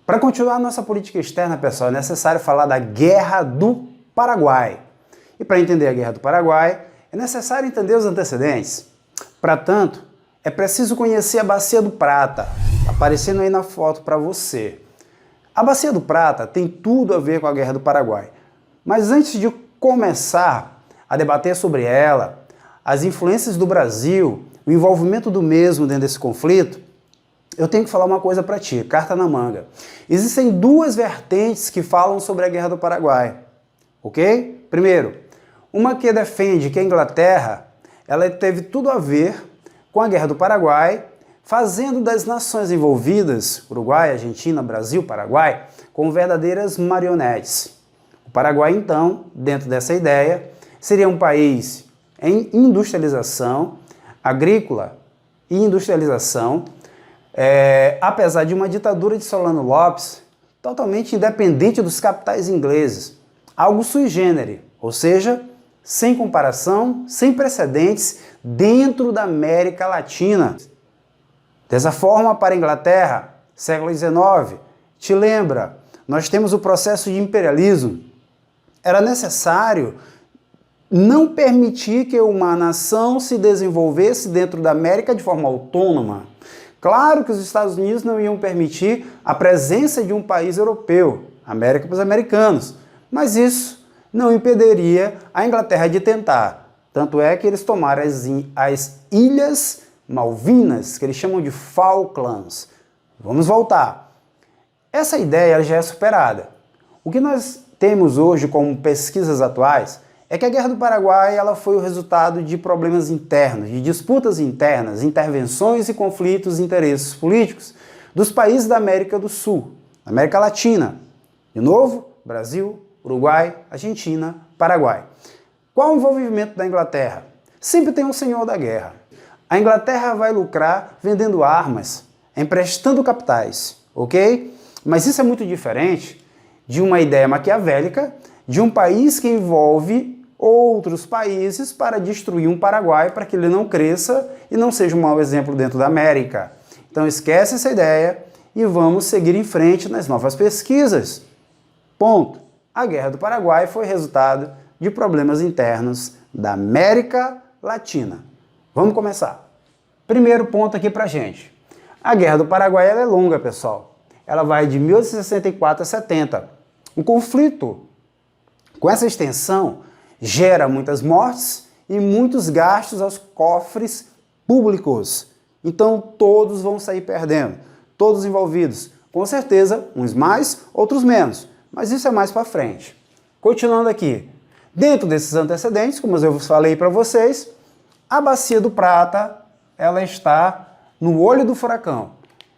Para continuar nossa política externa, pessoal, é necessário falar da Guerra do Paraguai. E para entender a Guerra do Paraguai, é necessário entender os antecedentes. Para tanto, é preciso conhecer a Bacia do Prata, aparecendo aí na foto para você. A Bacia do Prata tem tudo a ver com a Guerra do Paraguai. Mas antes de começar a debater sobre ela, as influências do Brasil, o envolvimento do mesmo dentro desse conflito, eu tenho que falar uma coisa para ti, carta na manga. Existem duas vertentes que falam sobre a Guerra do Paraguai, ok? Primeiro, uma que defende que a Inglaterra ela teve tudo a ver com a Guerra do Paraguai, fazendo das nações envolvidas, Uruguai, Argentina, Brasil, Paraguai, como verdadeiras marionetes. O Paraguai, então, dentro dessa ideia, seria um país em industrialização, agrícola e industrialização, apesar de uma ditadura de Solano Lopes totalmente independente dos capitais ingleses, algo sui generis, ou seja, sem comparação, sem precedentes dentro da América Latina. Dessa forma, para a Inglaterra, século XIX, te lembra, nós temos o processo de imperialismo. Era necessário não permitir que uma nação se desenvolvesse dentro da América de forma autônoma. Claro que os Estados Unidos não iam permitir a presença de um país europeu, América para os americanos, mas isso não impediria a Inglaterra de tentar. Tanto é que eles tomaram as Ilhas Malvinas, que eles chamam de Falklands. Vamos voltar. Essa ideia já é superada. O que nós temos hoje como pesquisas atuais é que a Guerra do Paraguai ela foi o resultado de problemas internos, de disputas internas, intervenções e conflitos de interesses políticos dos países da América do Sul, América Latina. De novo, Brasil, Uruguai, Argentina, Paraguai. Qual o envolvimento da Inglaterra? Sempre tem um senhor da guerra. A Inglaterra vai lucrar vendendo armas, emprestando capitais, ok? Mas isso é muito diferente de uma ideia maquiavélica de um país que envolve outros países para destruir um Paraguai para que ele não cresça e não seja um mau exemplo dentro da América. Então esquece essa ideia e vamos seguir em frente nas novas pesquisas. Ponto. A Guerra do Paraguai foi resultado de problemas internos da América Latina. Vamos começar. Primeiro ponto aqui pra gente. A Guerra do Paraguai ela é longa, pessoal. Ela vai de 1864 a 70. O conflito com essa extensão gera muitas mortes e muitos gastos aos cofres públicos. Então todos vão sair perdendo, todos envolvidos. Com certeza, uns mais, outros menos. Mas isso é mais para frente. Continuando aqui. Dentro desses antecedentes, como eu falei para vocês, a Bacia do Prata ela está no olho do furacão.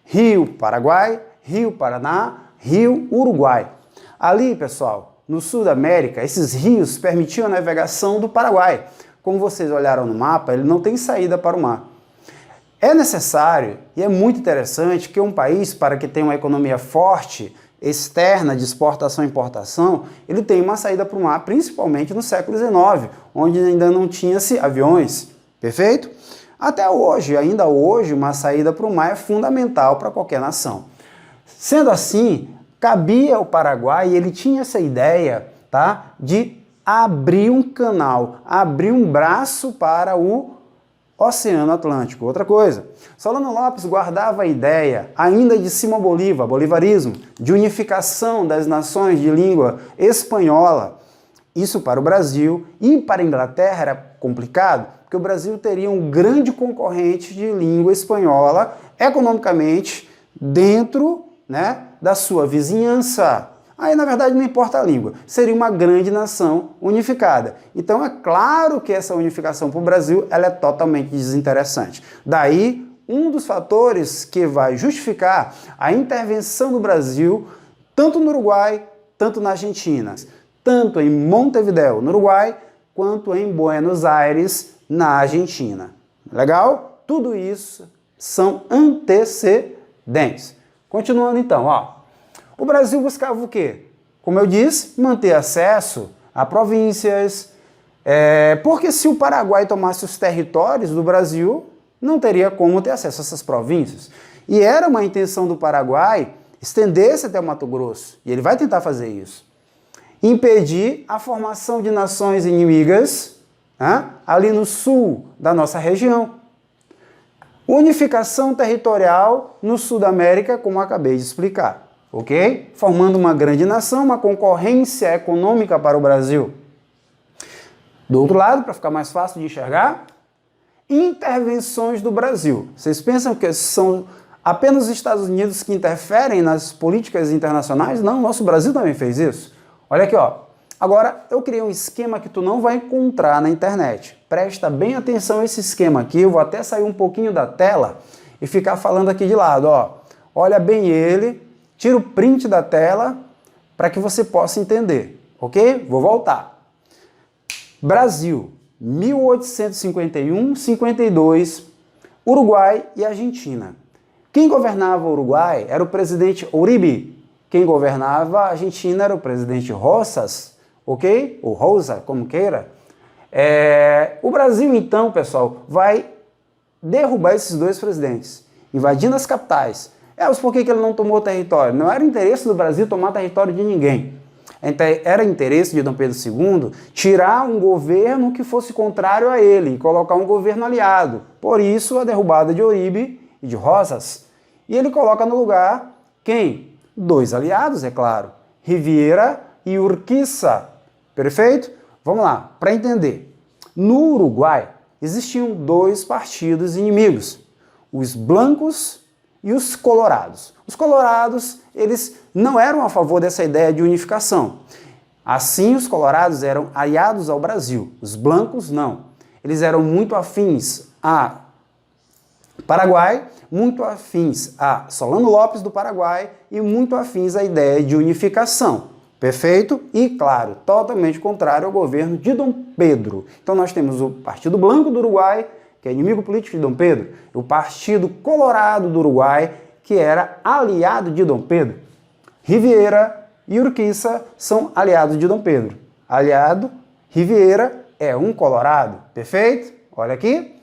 Rio Paraguai, Rio Paraná, Rio Uruguai. Ali, pessoal, no sul da América, esses rios permitiam a navegação do Paraguai. Como vocês olharam no mapa, ele não tem saída para o mar. É necessário e é muito interessante que um país, para que tenha uma economia forte, externa, de exportação e importação, ele tenha uma saída para o mar, principalmente no século XIX, onde ainda não tinha-se aviões. Perfeito? Até hoje, ainda hoje, uma saída para o mar é fundamental para qualquer nação. Sendo assim, cabia ao Paraguai, e ele tinha essa ideia, tá, de abrir um canal, abrir um braço para o Oceano Atlântico. Outra coisa, Solano Lopes guardava a ideia, ainda de Simão Bolívar, bolivarismo, de unificação das nações de língua espanhola. Isso para o Brasil e para a Inglaterra era complicado, porque o Brasil teria um grande concorrente de língua espanhola economicamente dentro, né, da sua vizinhança. Aí, na verdade, não importa a língua. Seria uma grande nação unificada. Então, é claro que essa unificação para o Brasil ela é totalmente desinteressante. Daí, um dos fatores que vai justificar a intervenção do Brasil, tanto no Uruguai, tanto na Argentina, tanto em Montevideo, no Uruguai, quanto em Buenos Aires, na Argentina. Legal? Tudo isso são antecedentes. Continuando então, ó. O Brasil buscava o quê? Como eu disse, manter acesso a províncias, Porque se o Paraguai tomasse os territórios do Brasil, não teria como ter acesso a essas províncias. E era uma intenção do Paraguai estender-se até o Mato Grosso, e ele vai tentar fazer isso. Impedir a formação de nações inimigas, ali no sul da nossa região. Unificação territorial no sul da América, como eu acabei de explicar, ok? Formando uma grande nação, uma concorrência econômica para o Brasil. Do outro lado, para ficar mais fácil de enxergar, intervenções do Brasil. Vocês pensam que são apenas os Estados Unidos que interferem nas políticas internacionais? Não, nosso Brasil também fez isso. Olha aqui, ó. Agora, eu criei um esquema que tu não vai encontrar na internet. Presta bem atenção a esse esquema aqui. Eu vou até sair um pouquinho da tela e ficar falando aqui de lado, ó. Olha bem ele, tira o print da tela para que você possa entender, ok? Vou voltar. Brasil, 1851-52, Uruguai e Argentina. Quem governava o Uruguai era o presidente Uribe. Quem governava a Argentina era o presidente Rosas, ok? Ou Rosa, como queira. O Brasil, então, pessoal, vai derrubar esses dois presidentes, invadindo as capitais. Mas por que ele não tomou território? Não era interesse do Brasil tomar território de ninguém. Era interesse de Dom Pedro II tirar um governo que fosse contrário a ele e colocar um governo aliado. Por isso, a derrubada de Uribe e de Rosas. E ele coloca no lugar quem? Dois aliados, é claro. Rivera e Urquiza. Perfeito? Vamos lá, para entender. No Uruguai, existiam dois partidos inimigos. Os blancos e os colorados. Os colorados, eles não eram a favor dessa ideia de unificação. Assim, os colorados eram aliados ao Brasil. Os blancos, não. Eles eram muito afins a Paraguai, muito afins a Solano Lopes do Paraguai e muito afins à ideia de unificação. Perfeito? E, claro, totalmente contrário ao governo de Dom Pedro. Então, nós temos o Partido Branco do Uruguai, que é inimigo político de Dom Pedro, e o Partido Colorado do Uruguai, que era aliado de Dom Pedro. Rivera e Urquiza são aliados de Dom Pedro. Aliado, Rivera é um colorado. Perfeito? Olha aqui.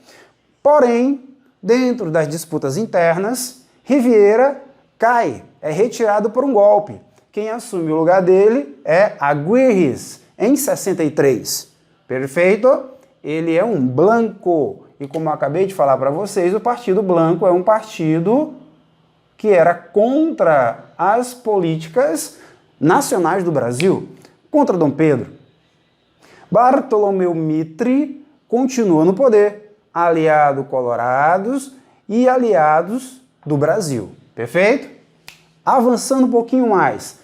Porém, dentro das disputas internas, Rivera cai, é retirado por um golpe. Quem assume o lugar dele é Aguirres, em 63. Perfeito? Ele é um branco. E como eu acabei de falar para vocês, o Partido Branco é um partido que era contra as políticas nacionais do Brasil, contra Dom Pedro. Bartolomeu Mitre continua no poder, aliado colorados e aliados do Brasil. Perfeito? Avançando um pouquinho mais.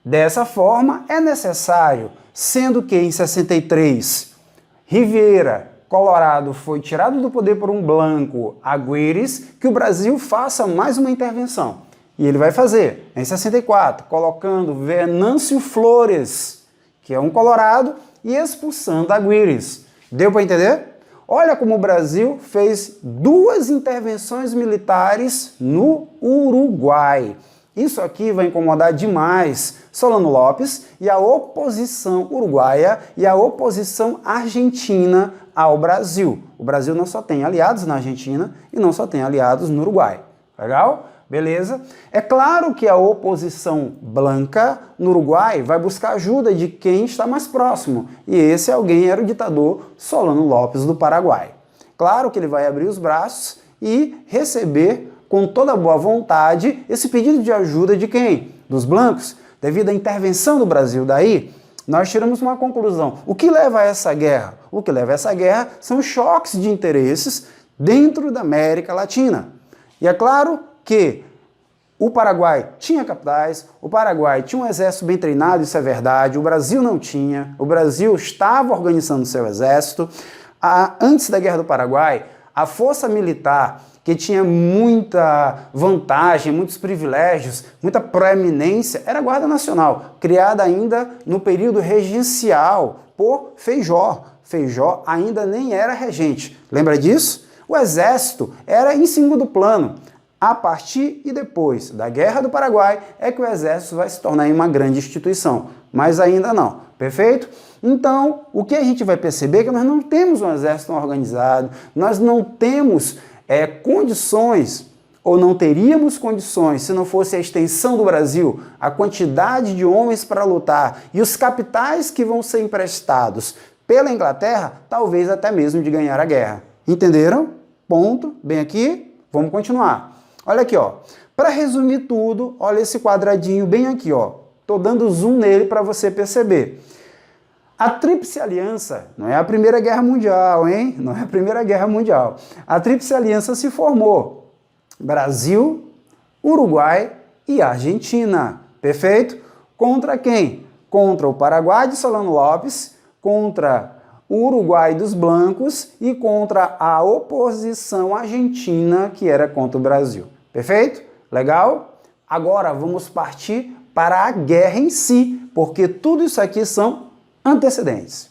Dessa forma, é necessário, sendo que em 63, Rivera, Colorado, foi tirado do poder por um branco, Aguirres, que o Brasil faça mais uma intervenção. E ele vai fazer, em 64, colocando Venâncio Flores, que é um colorado, e expulsando Aguirres. Deu para entender? Olha como o Brasil fez duas intervenções militares no Uruguai. Isso aqui vai incomodar demais Solano Lopes e a oposição uruguaia e a oposição argentina ao Brasil. O Brasil não só tem aliados na Argentina e não só tem aliados no Uruguai. Legal? Beleza? É claro que a oposição branca no Uruguai vai buscar ajuda de quem está mais próximo. E esse alguém era o ditador Solano Lopes do Paraguai. Claro que ele vai abrir os braços e receber com toda boa vontade esse pedido de ajuda de quem? Dos blancos. Devido à intervenção do Brasil daí, nós tiramos uma conclusão. O que leva a essa guerra? O que leva a essa guerra são choques de interesses dentro da América Latina. E é claro que o Paraguai tinha capitais, o Paraguai tinha um exército bem treinado, isso é verdade, o Brasil não tinha, o Brasil estava organizando seu exército. Antes da Guerra do Paraguai, a força militar, que tinha muita vantagem, muitos privilégios, muita proeminência, era a Guarda Nacional, criada ainda no período regencial por Feijó. Feijó ainda nem era regente. Lembra disso? O exército era em segundo plano. A partir e depois da Guerra do Paraguai é que o exército vai se tornar uma grande instituição. Mas ainda não. perfeito? Então, o que a gente vai perceber é que nós não temos um exército organizado, nós não temos condições, ou não teríamos condições, se não fosse a extensão do Brasil, a quantidade de homens para lutar e os capitais que vão ser emprestados pela Inglaterra, talvez até mesmo de ganhar a guerra. Entenderam? Ponto. Bem aqui, vamos continuar. Olha aqui, ó. Para resumir tudo, olha esse quadradinho bem aqui, ó. Tô dando zoom nele para você perceber. A Tríplice Aliança não é a Primeira Guerra Mundial, hein? Não é a Primeira Guerra Mundial. A Tríplice Aliança se formou Brasil, Uruguai e Argentina, perfeito? Contra quem? Contra o Paraguai de Solano Lopes, contra o Uruguai dos Blancos e contra a oposição argentina, que era contra o Brasil. Perfeito? Legal? Agora vamos partir para a guerra em si, porque tudo isso aqui são antecedentes.